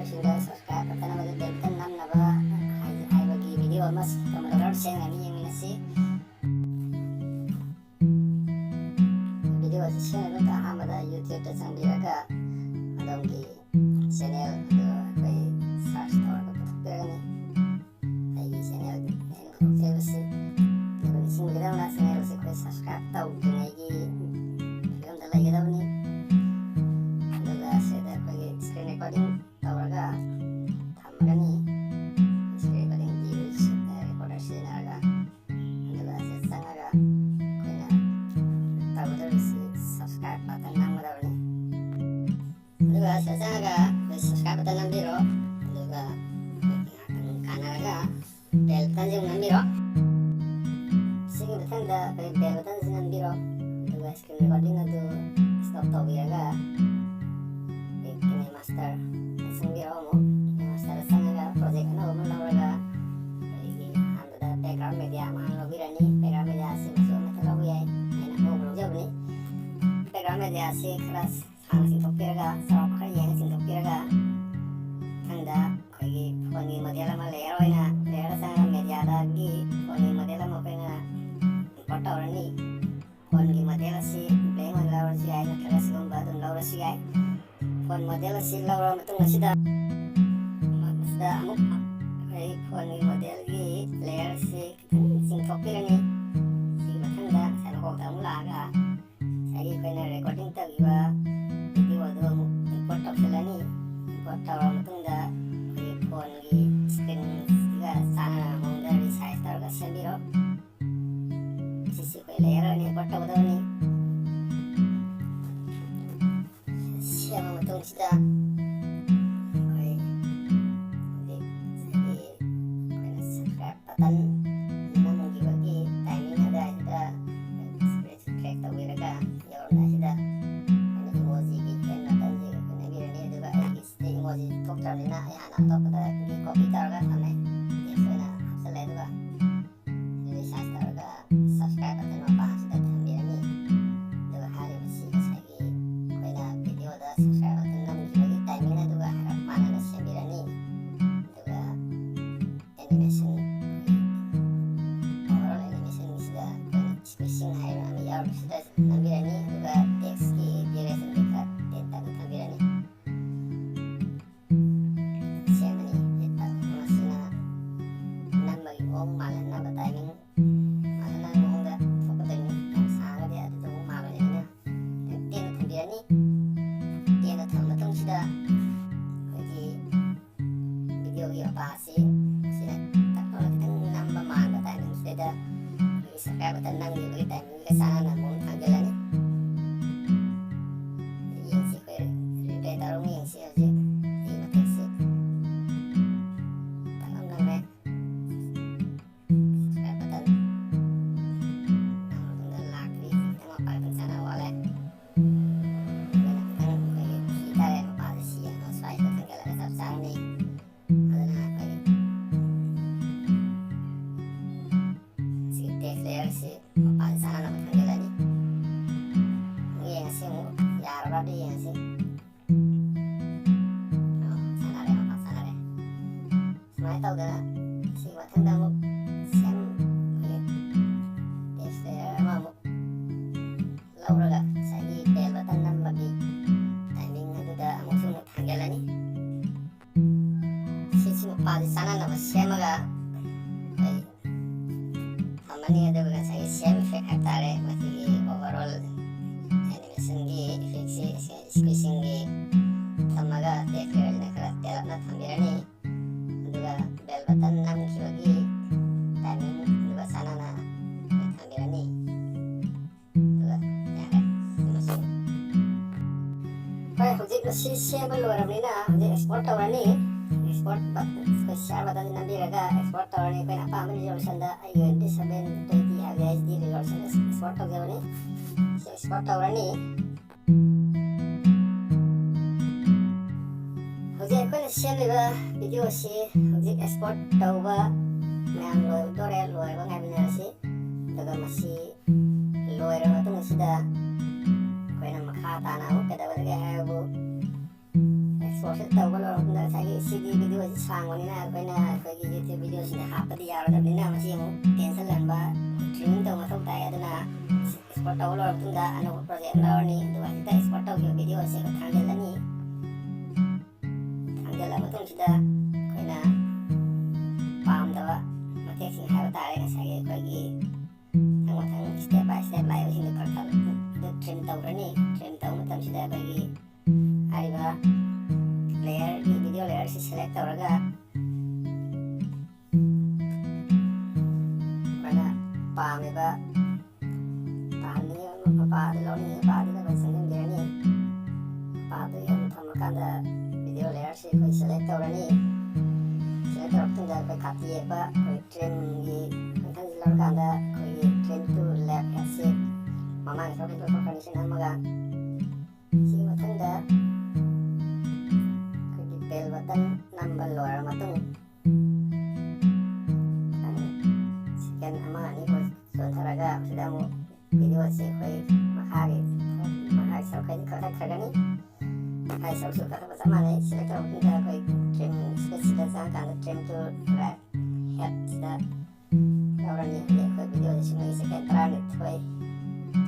ꯇꯧꯕꯁꯤꯡꯗ subscribe button ꯑꯃꯗꯤ ꯕꯦꯜ button ꯅꯝꯅꯕ ꯍꯥꯏꯕꯒꯤ video ꯑꯃ ꯇꯧꯔꯒ ꯁꯦꯡꯅ ꯌꯦꯡꯃꯤꯟꯅꯁꯤ꯫ ꯚꯤꯗꯤꯑꯣ ꯑꯁꯤ ꯁꯦꯝꯅꯕ ꯑꯍꯥꯟꯕꯗ ꯌꯨꯇ꯭ꯌꯨꯕꯇ ꯆꯪꯕꯤꯔꯒ ꯑꯗꯣꯝꯒꯤ ꯆꯦꯅꯦꯜ ꯑꯗꯨ ꯑꯩꯈꯣꯏ ꯁꯥꯔꯆ ꯇꯧꯔꯒ ꯄꯨꯊꯣꯛꯄꯤꯔꯒꯅꯤ꯫ ꯑꯩꯒꯤ ꯆꯦꯅꯦꯜ ꯑꯩꯅ ꯄꯨꯊꯣꯛꯆꯔꯤꯕꯁꯤ ꯑꯗꯨꯒ ꯅꯤꯡꯁꯤꯡꯕꯤꯒꯗꯕꯅ ꯆꯦꯅꯦꯜ ꯑꯁꯤ ꯑꯩꯈꯣꯏ ꯁꯕꯁꯀ꯭ꯔꯥꯏꯕ ꯇꯧꯗ꯭ꯔꯤꯉꯩꯒꯤ ꯐꯤꯕꯝꯗ ꯂꯩꯒꯗꯕꯅꯤ꯫ ꯑꯗꯨꯒ ꯁꯤꯗ ꯑꯩꯈꯣꯏꯒꯤ ꯁ꯭ꯀ꯭ꯔꯤꯟ ꯔꯦꯀꯣꯔꯗꯤꯡ ꯇꯧꯔꯒ ꯊꯝꯃꯒꯅꯤ꯫ ꯁ꯭ꯀ꯭ꯔꯤꯟ ꯔꯦꯀꯣꯔꯗꯤꯡ ꯔꯦꯀꯣꯔꯗꯔ ꯁꯤꯖꯤꯟꯅꯔꯒ ꯑꯗꯨꯒ ꯁꯤꯗ ꯆꯪꯉꯒ ꯑꯩꯈꯣꯏꯅ ꯇꯧꯒꯗꯧꯔꯤꯁꯤ ꯁꯕꯁꯀ꯭ꯔꯥꯏꯕ ꯕꯇꯟ ꯅꯝꯒꯗꯕꯅꯤ꯫ ꯑꯗꯨꯒ ꯁꯤꯗ ꯆꯪꯉꯒ ꯑꯩꯈꯣꯏ ꯁꯕꯁꯀ꯭ꯔꯥꯏꯕ ꯕꯇꯟ ꯅꯝꯕꯤꯔꯣ꯫ ꯑꯗꯨꯒ ꯉꯥꯏꯍꯥꯛꯇꯪ ꯀꯥꯟꯅꯔꯒ ꯕꯦꯜ ꯕꯇꯟꯁꯤ ꯑꯃꯨꯛ ꯅꯝꯕꯤꯔꯣ꯫ ꯁꯤꯒꯤ ꯃꯊꯪꯗ ꯑꯩꯈꯣꯏ ꯕꯦꯜ ꯕꯇꯟꯁꯤ ꯅꯝꯕꯤꯔꯣ꯫ ꯑꯗꯨꯒ ꯁ꯭ꯀ꯭ꯔꯤꯟ ꯔꯦꯀꯣꯔꯗꯤꯡ ꯑꯗꯨ ꯁ꯭ꯇꯣꯞ ꯇꯧꯕꯤꯔꯒ ꯀꯤꯅꯦꯃꯥꯁꯇꯔ ꯆꯪꯕꯤꯔꯣ꯫ ꯑꯃꯨꯛ ꯀꯤꯅꯦꯃꯥꯁꯇꯔꯗ ꯆꯪꯉꯒ ꯄ꯭ꯔꯣꯖꯦꯛ ꯑꯅꯧꯕ ꯑꯃ ꯂꯧꯔꯒ ꯑꯩꯈꯣꯏꯒꯤ ꯑꯍꯥꯟꯕꯗ ꯕꯦꯛꯒ꯭ꯔꯥꯎꯟ ꯃꯦꯗꯤꯌꯥ ꯑꯃ ꯂꯧꯕꯤꯔꯅꯤ꯫ ꯕꯦꯛꯒ꯭ꯔꯥꯎꯟ ꯃꯦꯗꯤꯌꯥ ꯑꯁꯤ ꯃꯆꯨ ꯑꯃꯠꯇ ꯂꯧꯕ ꯌꯥꯏ, ꯑꯩꯅ ꯑꯉꯧꯕ ꯂꯧꯖꯕꯅꯤ꯫ ꯕꯦꯛꯒ꯭ꯔꯥꯎꯟ ꯃꯦꯗꯤꯌꯥ ꯑꯁꯤ ꯈꯔ ꯁꯥꯡꯅ ꯆꯤꯡꯊꯣꯛꯄꯤꯔꯒ ꯆꯥꯎꯔꯥꯛꯄ ꯈꯔ ꯌꯦꯡꯉ ꯆꯤꯡꯊꯣꯛꯄꯤꯔꯒ ꯃꯊꯪꯗ ꯑꯩꯈꯣꯏꯒꯤ ꯐꯣꯟꯒꯤ ꯃꯣꯗꯦꯜ ꯑꯃ ꯂꯦꯌꯔ ꯑꯣꯏꯅ ꯂꯦꯌꯔꯗ ꯆꯪꯉꯒ ꯃꯦꯗꯤꯌꯥꯗꯒꯤ ꯐꯣꯟꯒꯤ ꯃꯣꯗꯦꯜ ꯑꯃ ꯑꯩꯈꯣꯏꯅ ꯏꯝꯄꯣꯔꯠ ꯇꯧꯔꯅꯤ꯫ ꯐꯣꯟꯒꯤ ꯃꯣꯗꯦꯜ ꯑꯁꯤ ꯕ꯭ꯂꯦꯡ ꯑꯣꯏꯅ ꯂꯧꯔꯁꯨ ꯌꯥꯏ, ꯅꯠꯇ꯭ꯔꯒ ꯁꯤꯒꯨꯝꯕ ꯑꯗꯨꯝ ꯂꯧꯔꯁꯨ ꯌꯥꯏ꯫ ꯐꯣꯟ ꯃꯣꯗꯦꯜ ꯑꯁꯤ ꯂꯧꯔꯕ ꯃꯇꯨꯡ ꯑꯁꯤꯗ ꯑꯃꯨꯛ ꯑꯩꯈꯣꯏ ꯐꯣꯟꯒꯤ ꯃꯣꯗꯦꯜꯒꯤ ꯂꯦꯌꯔ ꯑꯁꯤ ꯈꯤꯇꯪ ꯆꯤꯡꯊꯣꯛꯄꯤꯔꯅꯤ꯫ ꯁꯤꯒꯤ ꯃꯊꯪꯗ ꯉꯁꯥꯏ ꯃꯀꯣꯛꯇ ꯑꯃꯨꯛ ꯂꯥꯛꯑꯒ ꯉꯁꯥꯏꯒꯤ ꯑꯩꯈꯣꯏꯅ ꯔꯦꯀꯣꯔꯗꯤꯡ ꯇꯧꯈꯤꯕ ꯚꯤꯗꯤꯑꯣ ꯑꯗꯨ ꯑꯃꯨꯛ ꯏꯝꯄꯣꯔꯠ ꯇꯧꯁꯤꯜꯂꯅꯤ꯫ ꯏꯝꯄꯣꯔꯠ ꯇꯧꯔꯕ ꯃꯇꯨꯡꯗ ꯑꯩꯈꯣꯏꯒꯤ ꯐꯣꯟꯒꯤ ꯁ꯭ꯀ꯭ꯔꯤꯟꯁꯤꯒ ꯆꯥꯟꯅꯕ ꯃꯑꯣꯡꯗ ꯔꯤꯁꯥꯏꯖ ꯇꯧꯔꯒ ꯁꯦꯝꯕꯤꯔꯣ꯫ ꯁꯤꯁꯤ ꯑꯩꯈꯣꯏ ꯂꯦꯌꯔ ꯑꯣꯏꯅ ꯏꯝꯄꯣꯔꯠ ꯇꯧꯒꯗꯕꯅꯤ꯫ ꯁꯦꯝꯕ ꯃꯇꯨꯡꯁꯤꯗ ꯑꯩꯈꯣꯏ ꯍꯧꯖꯤꯛ ꯉꯁꯥꯏꯒꯤ ꯑꯩꯈꯣꯏꯅ ꯁꯕꯁꯀ꯭ꯔꯥꯏꯕ ꯕꯇꯟ ꯅꯝꯈꯤꯕꯒꯤ ꯇꯥꯏꯃꯤꯡ ꯑꯗꯨꯋꯥꯏꯗꯨꯗ ꯁ꯭ꯀ꯭ꯔꯤꯟꯁꯤ ꯇ꯭ꯔꯦꯛ ꯇꯧꯕꯤꯔꯒ ꯌꯧꯔꯝꯗꯥꯏꯁꯤꯗ ꯑꯩꯈꯣꯏꯅ ꯏꯃꯣꯖꯤꯒꯤ ꯍꯦꯟ ꯕꯇꯟꯁꯤ ꯑꯩꯈꯣꯏ ꯅꯝꯕꯤꯔꯅꯤ꯫ ꯑꯗꯨꯒ ꯑꯩꯒꯤ ꯁꯤꯗ ꯏꯃꯣꯖꯤ ꯊꯣꯛꯇ꯭ꯔꯕꯅꯤꯅ ꯑꯩ ꯍꯥꯟꯅ ꯑꯇꯣꯞꯄꯗꯒꯤ ꯀꯣꯄꯤ ꯇꯧꯔꯒ ꯊꯝꯃꯦ꯫ ꯇꯦꯛꯁ ꯑꯣꯏꯅ ꯍꯥꯞꯆꯤꯜꯂꯦ꯫ ꯑꯗꯨꯒ ꯔꯤꯁꯥꯏꯖ ꯇꯧꯔꯒ ꯁꯕꯁꯀ꯭ꯔꯥꯏꯕ ꯕꯇꯟ ꯃꯄꯥꯁꯤꯗ ꯊꯝꯕꯤꯔꯅꯤ꯫ ꯑꯗꯨꯒ ꯍꯥꯏꯔꯤꯕꯁꯤ ꯉꯁꯥꯏꯒꯤ ꯑꯩꯈꯣꯏꯅ ꯚꯤꯗꯤꯑꯣꯗ ꯁꯕꯁꯀ꯭ꯔꯥꯏꯕ ꯕꯇꯟ ꯅꯝꯈꯤꯕꯒꯤ ꯇꯥꯏꯃꯤꯡ ꯑꯗꯨꯒ ꯍꯥꯏꯔꯞ ꯃꯥꯟꯅꯅ ꯁꯦꯝꯕꯤꯔꯅꯤ꯫ ꯑꯗꯨꯒ ꯑꯦꯅꯤꯃꯦꯁꯟ ꯑꯣꯚꯔꯑꯣꯜ ꯑꯦꯅꯤꯃꯦꯁꯟꯁꯤꯗ ꯑꯩꯈꯣꯏꯅ ꯁ꯭ꯄꯦꯁꯤꯡ ꯍꯥꯏꯕ ꯑꯃ ꯌꯥꯎꯔꯤꯕꯁꯤꯗ ꯅꯝꯕꯤꯔꯅꯤ꯫ ꯑꯗꯨꯒ ꯇꯦꯛꯁꯀꯤ ꯗ꯭ꯌꯨꯔꯦꯁꯟꯁꯤ ꯈꯔ ꯇꯦꯟꯇꯛꯅ ꯊꯝꯕꯤꯔꯅꯤ꯫ ꯁꯦꯝꯃꯅꯤ꯫ ꯃꯁꯤꯅ ꯅꯝꯕꯒꯤ ꯃꯑꯣꯡ ꯃꯥꯜꯍꯟꯅꯕ ꯇꯥꯏꯃꯤꯡ ꯃꯥꯜꯍꯟꯅꯕ ꯃꯑꯣꯡꯗ ꯊꯣꯛꯀꯗꯣꯏꯅꯤ꯫ ꯌꯥꯝ ꯁꯥꯡꯉꯒꯗꯤ ꯑꯗꯨꯗ ꯑꯃꯨꯛ ꯃꯥꯜꯂꯣꯏꯗꯣꯏꯅꯤꯅ ꯇꯦꯟꯅ ꯊꯝꯕꯤꯔꯅꯤ꯫ ꯇꯦꯟꯅ ꯊꯝꯕ ꯃꯇꯨꯡꯁꯤꯗ ꯑꯩꯈꯣꯏꯒꯤ ꯚꯤꯗꯤꯑꯣꯒꯤ ꯃꯄꯥ ꯑꯁꯤ ꯃꯁꯤꯅ ꯇꯞꯅ ꯈꯤꯇꯪ ꯅꯝꯕ ꯃꯥꯟꯕ ꯇꯥꯏꯃꯤꯡꯁꯤꯗ ꯑꯩꯈꯣꯏꯒꯤ ꯁꯕꯁꯀ꯭ꯔꯥꯏꯕ ꯕꯇꯟ ꯅꯝꯈꯤꯕꯒꯤ ꯇꯥꯏꯃꯤꯡꯒ ꯆꯥꯟꯅꯅ ꯑꯃꯨꯛ ꯊꯥꯡꯖꯤꯜꯂꯅꯤ꯫ ꯌꯦꯡꯁꯤ ꯑꯩꯈꯣꯏ ꯔꯤꯄ꯭ꯂꯦ ꯇꯧꯔꯒ ꯑꯃꯨꯛ ꯌꯦꯡꯁꯤ꯫ ꯍꯧꯖꯤꯛ ꯑꯩꯒꯤ ꯃꯇꯦꯛꯁꯤ ꯇꯞꯅ ꯅꯝꯃꯦ ꯁꯕꯁꯀ꯭ꯔꯥꯏꯕ ꯕꯇꯟ ꯅꯝꯕ ꯃꯇꯨꯡꯗ ꯂꯥꯛꯇ꯭ꯔꯤ꯫ ꯈꯤꯇꯪ ꯃꯄꯥ ꯈꯤꯇꯪ ꯆꯥꯟꯅꯕ ꯋꯥꯠꯂꯦ꯫ ꯑꯩꯈꯣꯏꯅ ꯈꯤꯇꯪ ꯑꯩꯈꯣꯏꯒꯤ ꯈꯤ ꯇꯥꯔꯦ ꯃꯄꯥꯁꯦ ꯁꯤ ꯁ꯭ꯋꯥꯏꯁꯤꯗ ꯊꯥꯡꯒꯠꯂꯒ ꯆꯞ ꯆꯥꯔꯅꯤ꯫ ꯑꯗꯨꯅ ꯑꯩꯈꯣꯏ ꯁꯤꯒꯤ ꯇꯦꯛꯁ ꯂꯦꯌꯔꯁꯤ ꯃꯄꯥꯁꯦ ꯆꯥꯟꯅꯅꯕ ꯊꯥꯡꯖꯤꯜꯂꯅꯤ꯫ ꯑꯃꯨꯛ ꯌꯦꯡꯉꯁꯤ ꯑꯃꯨꯛ ꯌꯥꯔꯕ꯭ꯔꯥ ꯌꯦꯡꯉꯁꯤ꯫ ꯆꯥꯟꯅꯔꯦ, ꯃꯄꯥ ꯆꯥꯟꯅꯔꯦ꯫ ꯁꯨꯃꯥꯏꯅ ꯇꯧꯗꯅ ꯁꯤꯒꯤ ꯃꯊꯪꯗ ꯑꯃꯨꯛ ꯑꯩꯈꯣꯏꯒꯤ ꯇꯦꯛꯁ ꯂꯦꯌꯔ ꯑꯃ ꯑꯃꯨꯛ ꯂꯧꯔꯒ ꯉꯁꯥꯏꯒꯤ ꯕꯦꯜ ꯕꯇꯟ ꯅꯝꯕꯒꯤ ꯇꯥꯏꯃꯤꯡ ꯑꯗꯨꯗ ꯑꯃꯨꯛ ꯊꯥꯡꯖꯤꯜꯂꯅꯤ꯫ ꯁꯤ ꯃꯄꯥꯁꯤ ꯆꯥꯟꯅꯅꯕ ꯁꯦꯝꯃꯒ ꯑꯩꯈꯣꯏ ꯊꯝꯃꯅꯤ꯫ ꯑꯗꯨꯒ ꯉꯁꯥꯏꯒꯤ ꯁꯦꯝ ꯏꯐꯦꯛ ꯍꯥꯏꯕ ꯇꯥꯔꯦ ꯃꯁꯤꯒꯤ ꯑꯣꯚꯔꯑꯣꯜ ꯑꯦꯅꯤꯃꯦꯁꯟꯒꯤ ꯏꯐꯦꯛꯁꯤ ꯁ꯭ꯀ꯭ꯋꯤꯁꯤꯡꯒꯤ ꯊꯝꯃꯒ ꯇꯦꯛꯁ ꯂꯦꯌꯔꯁꯤꯅ ꯈꯔ ꯇꯦꯜꯂꯞꯅ ꯊꯝꯕꯤꯔꯅꯤ꯫ ꯑꯗꯨꯒ ꯕꯦꯜ ꯕꯇꯟ ꯅꯝꯈꯤꯕꯒꯤ ꯇꯥꯏꯃꯤꯡ ꯑꯗꯨꯒ ꯆꯥꯟꯅꯅ ꯊꯝꯕꯤꯔꯅꯤ꯫ ꯑꯗꯨꯒ ꯌꯥꯔꯦ꯫ ꯁꯤꯃꯁꯨ ꯍꯣꯏ ꯍꯧꯖꯤꯛ ꯃꯁꯤ ꯁꯦꯝꯕ ꯂꯣꯏꯔꯕꯅꯤꯅ ꯍꯧꯖꯤꯛ ꯑꯦꯛꯁꯄꯣꯔꯠ ꯇꯧꯔꯅꯤ꯫ ꯑꯦꯛꯁꯄꯣꯔꯠ ꯑꯩꯈꯣꯏ ꯁꯤꯌꯥꯔ ꯕꯇꯟ ꯅꯝꯕꯤꯔꯒ ꯑꯦꯛꯁꯄꯣꯔꯠ ꯇꯧꯔꯅꯤ꯫ ꯑꯩꯈꯣꯏꯅ ꯑꯄꯥꯝꯕ ꯔꯤꯖꯣꯂꯨꯁꯟꯗ ꯑꯩꯒꯤ ꯑꯣꯏꯅꯗꯤ 720 ꯍꯥꯏꯕ HD ꯔꯤꯖꯣꯂꯨꯁꯟꯗ ꯑꯦꯛꯁꯄꯣꯔꯠ ꯇꯧꯖꯕꯅꯤ꯫ ꯁꯤ ꯑꯦꯛꯁꯄꯣꯔꯠ ꯇꯧꯔꯅꯤ꯫ ꯍꯧꯖꯤꯛ ꯑꯩꯈꯣꯏꯅ ꯁꯦꯝꯂꯤꯕ ꯚꯤꯗꯤꯑꯣꯁꯤ ꯍꯧꯖꯤꯛ ꯑꯦꯛꯁꯄꯣꯔꯠ ꯇꯧꯕ ꯃꯌꯥꯝ ꯂꯣꯏꯗꯣꯔꯦ꯫ ꯂꯣꯏꯕ ꯉꯥꯏꯃꯤꯟꯅꯔꯁꯤ꯫ ꯑꯗꯨꯒ ꯃꯁꯤ ꯂꯣꯏꯔꯕ ꯃꯇꯨꯡ ꯑꯁꯤꯗ ꯑꯩꯈꯣꯏꯅ ꯃꯈꯥ ꯇꯥꯅ ꯑꯃꯨꯛ ꯀꯩꯗꯧꯒꯗꯒꯦ ꯍꯥꯏꯕꯕꯨ ꯑꯦꯛꯁꯄꯣꯔꯠꯁꯦ ꯇꯧꯕ ꯂꯣꯏꯔꯕ ꯃꯇꯨꯡꯗ ꯉꯁꯥꯏꯒꯤ ꯁꯤꯗꯤ ꯚꯤꯗꯤꯑꯣꯁꯤ ꯁꯥꯡꯕꯅꯤꯅ ꯑꯩꯈꯣꯏꯒꯤ ꯌꯨꯇ꯭ꯌꯨꯕ ꯚꯤꯗꯤꯑꯣꯁꯤꯗ ꯍꯥꯞꯄꯗꯤ ꯌꯥꯔꯣꯏꯗꯕꯅꯤꯅ ꯃꯁꯤ ꯑꯃꯨꯛ ꯀꯦꯟꯁꯦꯜꯍꯟꯕ ꯇ꯭ꯔꯤꯃꯤꯡ ꯇꯧꯕ ꯃꯊꯧ ꯇꯥꯏ ꯑꯗꯨꯅ ꯑꯦꯛꯁꯄꯣꯔꯠ ꯇꯧꯕ ꯂꯣꯏꯔꯕ ꯃꯇꯨꯡꯗ ꯑꯅꯧꯕ ꯄ꯭ꯔꯣꯖꯦꯛ ꯑꯃ ꯂꯧꯔꯅꯤ ꯑꯗꯨꯒ ꯁꯤꯗ ꯑꯦꯛꯁꯄꯣꯔꯠ ꯇꯧꯈꯤꯕ ꯚꯤꯗꯤꯑꯣꯁꯤ ꯑꯩꯈꯣꯏ ꯊꯥꯡꯖꯤꯜꯂꯅꯤ ꯊꯥꯡꯖꯤꯜꯂ ꯃꯇꯨꯡꯁꯤꯗ ꯑꯩꯈꯣꯏꯅ ꯄꯥꯝꯗꯕ ꯃꯇꯦꯛꯁꯤꯡ ꯍꯥꯏꯕ ꯇꯥꯔꯦ ꯉꯁꯥꯏꯒꯤ ꯑꯩꯈꯣꯏꯒꯤ ꯃꯊꯪ ꯁ꯭ꯇꯦꯞ ꯕꯥꯏ ꯁ꯭ꯇꯦꯞ ꯂꯥꯛꯏꯕꯁꯤꯡꯗꯨ ꯈꯔ ꯑꯗꯨ ꯇ꯭ꯔꯤꯝ ꯇꯧꯔꯅꯤ ꯇ꯭ꯔꯤꯝ ꯇꯧꯕ ꯃꯇꯝꯁꯤꯗ ꯑꯩꯈꯣꯏꯒꯤ ꯍꯥꯏꯔꯤꯕ ꯂꯦꯌꯔꯒꯤ ꯚꯤꯗꯤꯑꯣ ꯂꯦꯌꯔꯁꯤ ꯁꯦꯂꯦꯛ ꯇꯧꯔꯒ ꯑꯩꯈꯣꯏꯅ ꯄꯥꯝꯃꯤꯕ ꯇꯥꯍꯟꯅꯤꯡꯉꯤꯕ ꯃꯄꯥꯗꯨ ꯂꯧꯅꯤꯡꯉꯤꯕ ꯃꯄꯥꯗꯨꯗ ꯑꯩꯈꯣꯏ ꯆꯪꯁꯤꯟꯕꯤꯔꯅꯤ ꯃꯄꯥꯗꯨ ꯌꯥꯝ ꯊꯝꯃꯀꯥꯟꯗ ꯚꯤꯗꯤꯑꯣ ꯂꯦꯌꯔꯁꯤ ꯑꯩꯈꯣꯏ ꯁꯦꯂꯦꯛ ꯇꯧꯔꯅꯤ ꯁꯦꯂꯦꯛ ꯇꯧꯔꯕ ꯃꯇꯨꯡꯗ ꯑꯩꯈꯣꯏ ꯈꯥꯛꯇꯤ ꯌꯦꯛꯄ ꯑꯩꯈꯣꯏ ꯇ꯭ꯔꯤꯝꯒꯤ ꯃꯊꯪꯁꯤ ꯂꯧꯔꯀꯥꯟꯗ ꯑꯩꯈꯣꯏꯒꯤ ꯇ꯭ꯔꯤꯝ ꯇꯨ ꯂꯦꯐ ꯍꯦꯠꯁꯤ ꯃꯃꯥꯡꯒꯤ ꯁꯔꯨꯛ ꯂꯧꯊꯣꯛꯈ꯭ꯔꯅꯤ ꯁꯤ ꯅꯝꯃꯒ ꯁꯤꯒꯤ ꯃꯊꯪꯗ ꯑꯩꯈꯣꯏꯒꯤ ꯕꯦꯜ ꯕꯇꯟ ꯅꯝꯕ ꯂꯣꯏꯔꯕ ꯃꯇꯨꯡ ꯁꯦꯀꯦꯟ ꯑꯃ ꯑꯅꯤ ꯆꯣꯟꯊꯔꯒ ꯁꯤꯗ ꯑꯃꯨꯛ ꯚꯤꯗꯤꯑꯣꯁꯤ ꯑꯩꯈꯣꯏ ꯃꯈꯥꯒꯤ ꯁꯔꯨꯛꯈꯩꯗꯤ ꯀꯛꯊꯠꯈ꯭ꯔꯒꯅꯤ ꯃꯈꯥꯒꯤ ꯁꯔꯨꯛꯁꯨ ꯀꯛꯊꯠꯄ ꯆꯞ ꯃꯥꯟꯅꯩ ꯁꯦꯂꯦꯛ ꯇꯧꯔꯕ ꯃꯇꯨꯡꯗ ꯑꯩꯈꯣꯏ ꯇ꯭ꯔꯤꯝ ꯁꯤꯗ ꯆꯪꯉꯀꯥꯟꯗ ꯇ꯭ꯔꯤꯝ ꯇꯨ ꯔꯥꯏꯠ ꯍꯦꯠꯁꯤꯗ ꯂꯧꯔꯅꯤ ꯑꯗꯩ ꯑꯩꯈꯣꯏ ꯚꯤꯗꯤꯑꯣꯁꯤ ꯁꯨꯝꯅꯒꯤ ꯁꯦꯀꯦꯟ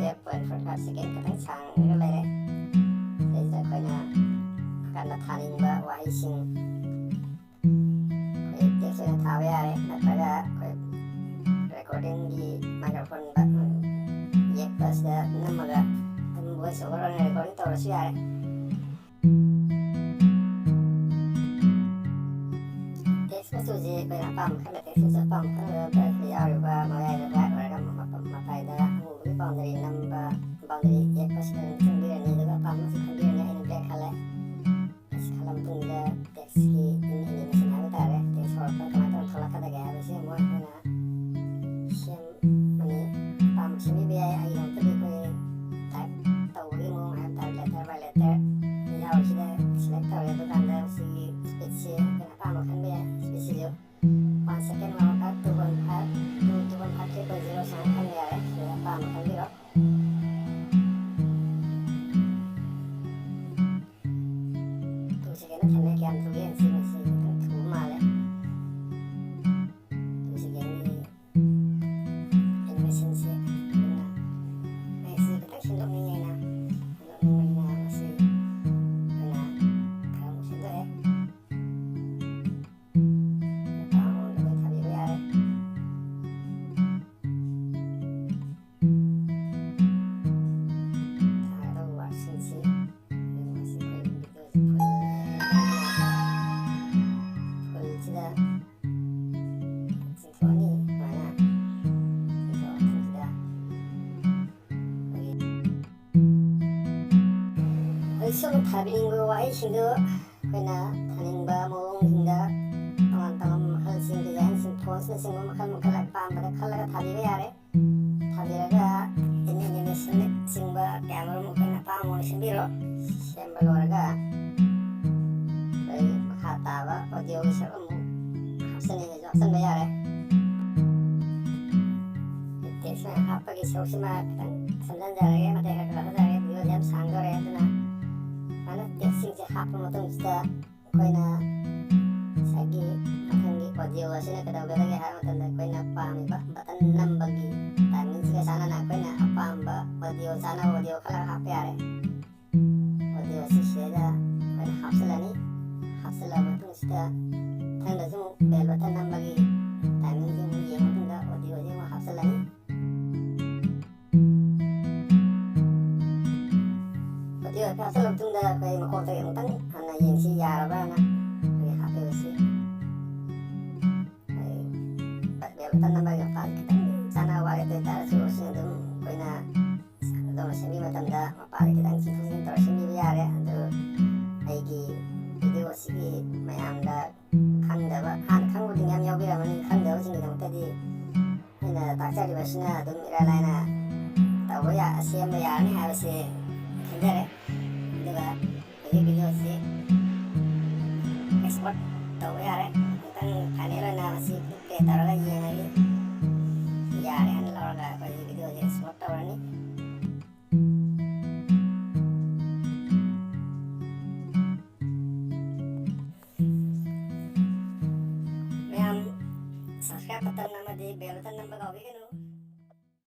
12.45 ꯁꯦꯀꯦꯟ ꯈꯛꯇꯪ ꯁꯥꯡꯉꯒ ꯂꯩꯔꯦ ꯁꯤꯗꯩꯁꯤꯗ ꯑꯩꯈꯣꯏꯅ ꯑꯀꯟꯅ ꯊꯥꯅꯤꯡꯕ ꯋꯥꯍꯩꯁꯤꯡ ꯑꯩꯈꯣꯏ ꯇꯦꯛꯁ ꯑꯣꯏꯅ ꯊꯥꯕ ꯌꯥꯔꯦ ꯅꯠꯇ꯭ꯔꯒ ꯑꯩꯈꯣꯏ ꯔꯦꯀꯣꯔꯗꯤꯡꯒꯤ ꯃꯥꯏꯀ꯭ꯔꯣꯐꯣꯟ ꯌꯦꯛꯄꯁꯤꯗ ꯅꯝꯃꯒ ꯑꯗꯨꯝ ꯚꯣꯏꯁ ꯑꯣꯚꯔ ꯑꯣꯏꯅ ꯔꯦꯀꯣꯔꯗꯤꯡ ꯇꯧꯔꯁꯨ ꯌꯥꯔꯦ ꯇꯦꯛꯁ ꯃꯆꯨꯁꯤ ꯑꯩꯈꯣꯏꯅ ꯑꯄꯥꯝꯕ ꯈꯜꯂ ꯇꯦꯛꯁ ꯃꯆꯨ ꯑꯄꯥꯝꯕ ꯈꯜꯂꯒ ꯌꯥꯎꯔꯤꯕ ꯃꯌꯥꯏꯗ ꯋꯥꯏꯠ ꯑꯣꯏꯔꯒ ꯃꯇꯥꯏꯗ ꯑꯃꯨꯕꯒꯤ ꯕꯥꯎꯟꯗꯔꯤ ꯅꯝꯕ ꯕꯥꯎꯟꯗꯔꯤ ꯌꯦꯛꯄꯁꯤꯗ ꯆꯪꯕꯤꯔꯅꯤ ꯑꯗꯨꯒ ꯑꯄꯥꯝꯕ ꯃꯆꯨ ꯈꯟꯕꯤꯔꯅꯤ ꯑꯩꯅ ꯕ꯭ꯂꯦꯛ ꯈꯜꯂꯦ ꯑꯁꯤ ꯈꯜꯂ ꯃꯇꯨꯡꯗ ꯇꯦꯛꯁꯀꯤ ꯑꯦꯅꯤꯃꯦꯁꯟ ꯍꯥꯏꯕ ꯇꯥꯔꯦ ꯇꯦꯛꯁ ꯍꯧꯔꯛꯄ ꯀꯃꯥꯏꯅ ꯇꯧꯔ ꯊꯣꯛꯂꯛꯀꯗꯒꯦ ꯍꯥꯏꯕꯁꯤ ꯑꯃꯨꯛ ꯑꯩꯈꯣꯏꯅ ꯁꯦꯝꯕꯅꯤ ꯑꯄꯥꯝꯕ ꯁꯦꯝꯕꯤꯕ ꯌꯥꯏ ꯑꯩꯒꯤꯗꯃꯛꯇꯗꯤ ꯑꯩꯈꯣꯏ ꯇꯥꯏꯞ ꯇꯧꯕꯒꯤ ꯃꯑꯣꯡ ꯍꯥꯏꯕ ꯇꯥꯔꯦ ꯂꯦꯇꯔ ꯕꯥꯏ ꯂꯦꯇꯔ ꯌꯥꯎꯔꯤꯁꯤꯗ ꯁꯦꯂꯦꯛ ꯇꯧꯔꯦ ꯑꯗꯨꯀꯥꯟꯗ ꯁꯤꯒꯤ ꯁ꯭ꯄꯤꯠꯁꯤ ꯑꯩꯈꯣꯏꯅ ꯑꯄꯥꯝꯕ ꯈꯟꯕ ꯌꯥꯏ ꯁ꯭ꯄꯤꯠꯁꯤꯁꯨ 1 second 1.5 2.5 3.0 ꯁꯨꯃꯥꯏꯅ ꯈꯟꯕ ꯌꯥꯔꯦ ꯁꯤꯗ ꯑꯄꯥꯝꯕ ꯈꯟꯕꯤꯔꯣ ꯁꯦꯀꯦꯟꯗ ꯊꯝꯃꯦ ꯀꯌꯥꯝ ꯊꯨꯒꯦ ꯁꯤ ꯃꯁꯤ ꯈꯤꯇꯪ ꯊꯨꯕ ꯃꯥꯜꯂꯦ 2 ꯁꯦꯀꯦꯟꯒꯤ ꯑꯦꯅꯤꯃꯦꯁꯟꯁꯤ ꯑꯗꯨꯅ ꯑꯩ ꯁꯤ ꯈꯤꯇꯪ ꯁꯦꯝꯗꯣꯛꯅꯤꯡꯉꯦ ꯑꯩꯅ ꯁꯦꯝꯗꯣꯛꯅꯤꯡꯕꯅꯤꯅ ꯃꯁꯤ ꯑꯩꯈꯣꯏꯅ ꯈꯔ ꯑꯃꯨꯛ ꯁꯦꯝꯗꯣꯛꯑꯦ ꯑꯄꯥꯝꯕꯗ ꯑꯩꯈꯣꯏ ꯊꯥꯕꯤꯕ ꯌꯥꯔꯦ ꯊꯥꯒꯗꯧꯕ ꯋꯥꯔꯗꯁꯤꯡꯁꯤ ꯃꯁꯤ ꯑꯩꯈꯣꯏ ꯚꯤꯗꯤꯑꯣꯁꯤ ꯐꯨꯜꯁꯤꯗ ꯆꯤꯡꯊꯣꯛꯑꯅꯤ ꯁꯨꯃꯥꯏꯅ ꯆꯤꯡꯊꯣꯛꯑ ꯃꯇꯨꯡꯁꯤꯗ ꯍꯧꯖꯤꯛ ꯁꯨꯝ ꯊꯥꯕꯤꯅꯤꯡꯕ ꯋꯥꯍꯩꯁꯤꯡꯗꯨ ꯑꯩꯈꯣꯏꯅ ꯊꯥꯅꯤꯡꯕ ꯃꯑꯣꯡꯁꯤꯡꯗ ꯇꯣꯉꯥꯟ ꯇꯣꯉꯥꯟꯕ ꯃꯈꯜꯁꯤꯡ ꯗꯤꯖꯥꯏꯟꯁꯤꯡ ꯐꯣꯟꯠꯅꯆꯤꯡꯕ ꯃꯈꯜ ꯑꯄꯥꯝꯕꯗ ꯈꯜꯂꯒ ꯊꯥꯕꯤꯕ ꯌꯥꯔꯦ ꯊꯥꯕꯤꯔꯒ ꯑꯦꯅꯤꯃꯦꯁꯟꯅꯆꯤꯡꯕ ꯀꯌꯥꯃꯔꯨꯝ ꯑꯩꯈꯣꯏꯅ ꯑꯄꯥꯝꯕ ꯃꯑꯣꯡꯗ ꯁꯦꯝꯕꯤꯔꯣ ꯁꯦꯝꯕ ꯂꯣꯏꯔꯒ ꯑꯩꯈꯣꯏ ꯃꯈꯥ ꯇꯥꯕ ꯑꯣꯗꯤꯑꯣꯒꯤ ꯁꯔꯨꯛ ꯑꯃꯨꯛ ꯍꯥꯞꯆꯟꯅꯤꯡꯉꯁꯨ ꯍꯥꯞꯆꯟꯕ ꯌꯥꯔꯦ ꯇꯦꯛꯁ ꯑꯣꯏꯅ ꯍꯥꯞꯄꯒꯤ ꯁꯔꯨꯛꯁꯤꯃ ꯈꯤꯇꯪ ꯁꯝꯖꯤꯟꯖꯔꯒꯦ ꯃꯇꯦꯛ ꯈꯔ ꯀꯛꯊꯖꯔꯒꯦ ꯚꯤꯗꯤꯑꯣꯁꯤ ꯌꯥꯝ ꯁꯥꯡꯗꯣꯔꯦ ꯑꯗꯨꯅ ꯁꯨꯃꯥꯏꯅ ꯇꯦꯛꯁꯁꯤꯡꯁꯦ ꯍꯥꯞꯄ ꯃꯇꯨꯡꯁꯤꯗ ꯑꯩꯈꯣꯏꯅ ꯉꯁꯥꯏꯒꯤ ꯃꯊꯪꯒꯤ ꯑꯣꯗꯤꯑꯣ ꯑꯁꯤꯅ ꯀꯩꯗꯧꯒꯗꯒꯦ ꯍꯥꯏꯕ ꯃꯇꯝꯗ ꯑꯩꯈꯣꯏꯅ ꯄꯥꯝꯃꯤꯕ ꯕꯇꯟ ꯅꯝꯕꯒꯤ ꯇꯥꯏꯃꯤꯡꯁꯤꯒ ꯆꯥꯟꯅꯅ ꯑꯩꯈꯣꯏꯅ ꯑꯄꯥꯝꯕ ꯑꯣꯗꯤꯑꯣ ꯆꯥꯟꯅꯕ ꯑꯣꯗꯤꯑꯣ ꯈꯜꯂꯒ ꯍꯥꯞꯄ ꯌꯥꯔꯦ ꯑꯣꯗꯤꯑꯣꯁꯤ ꯁꯤꯗ ꯑꯩꯈꯣꯏꯅ ꯍꯥꯞꯆꯤꯜꯂꯅꯤ ꯍꯥꯞꯆꯤꯜꯂꯕ ꯃꯇꯨꯡꯁꯤꯗ ꯃꯊꯪꯗꯁꯨ ꯑꯃꯨꯛ ꯕꯦꯜ ꯕꯇꯟ ꯅꯝꯕꯒꯤ ꯇꯥꯏꯃꯤꯡꯁꯤ ꯑꯃꯨꯛ ꯌꯦꯡꯕ ꯃꯇꯨꯡꯗ ꯑꯣꯗꯤꯑꯣꯁꯤ ꯑꯃꯨꯛ ꯍꯥꯞꯆꯤꯜꯂꯅꯤ ꯑꯣꯗꯤꯑꯣ ꯍꯥꯞꯆꯤꯜꯂ ꯃꯇꯨꯡꯗ ꯑꯩꯈꯣꯏ ꯃꯀꯣꯛꯇꯒꯤ ꯑꯃꯨꯛꯇꯪ ꯍꯟꯅ ꯌꯦꯡꯁꯤ ꯌꯥꯔꯕ꯭ꯔꯅ ꯑꯩꯈꯣꯏ ꯍꯥꯞꯄꯤꯕꯁꯤ ꯕꯦꯜ ꯕꯇꯟ ꯅꯝꯕꯒꯤ ꯃꯄꯥꯁꯤ ꯈꯤꯇꯪ ꯆꯥꯟꯅꯕ ꯋꯥꯠꯂꯦ ꯑꯗꯨ ꯑꯣꯏꯇꯥꯔꯁꯨ ꯁꯤ ꯑꯗꯨꯝ ꯑꯩꯈꯣꯏꯅ ꯑꯗꯣꯝꯅ ꯁꯦꯝꯕꯤꯕ ꯃꯇꯝꯗ ꯃꯄꯥꯗ ꯈꯤꯇꯪ ꯆꯤꯡꯊꯣꯛ ꯆꯤꯡꯁꯤꯟ ꯇꯧꯔ ꯁꯦꯝꯕꯤꯕ ꯌꯥꯔꯦ ꯑꯗꯨ ꯑꯩꯒꯤ ꯚꯤꯗꯤꯑꯣ ꯑꯁꯤꯒꯤ ꯃꯌꯥꯝꯗ ꯈꯪꯗꯕ ꯍꯥꯟꯅ ꯈꯪꯕꯗꯤ ꯃꯌꯥꯝ ꯌꯥꯎꯕꯤꯔꯝꯃꯅꯤ ꯈꯪꯗꯕꯁꯤꯡꯒꯤꯗꯃꯛꯇꯗꯤ ꯑꯩꯅ ꯇꯥꯛꯆꯔꯤꯕꯁꯤꯅ ꯑꯗꯨꯝ ꯏꯔꯥꯏ ꯂꯥꯏꯅ ꯁꯦꯝꯕ ꯌꯥꯔꯅꯤ ꯍꯥꯏꯕꯁꯤ ꯈꯟꯖꯔꯦ ꯑꯗꯨꯒ ꯍꯧꯖꯤꯛ ꯚꯤꯗꯤꯑꯣꯁꯤ ꯑꯦꯛꯁꯄꯣꯔꯠ ꯇꯧꯕ ꯌꯥꯔꯦ ꯑꯃꯨꯛꯇꯪ ꯐꯥꯏꯅꯦꯜ ꯑꯣꯏꯅ ꯃꯁꯤ ꯄ꯭ꯂꯦ ꯇꯧꯔꯒ ꯌꯦꯡꯉꯒꯦ ꯌꯥꯔꯦ ꯍꯥꯏꯅ ꯂꯧꯔꯒ ꯑꯩꯈꯣꯏ ꯚꯤꯗꯤꯑꯣꯁꯤ ꯑꯦꯛꯁꯄꯣꯔꯠ ꯇꯧꯔꯅꯤ kapatan nama di belotan ng bagawi kan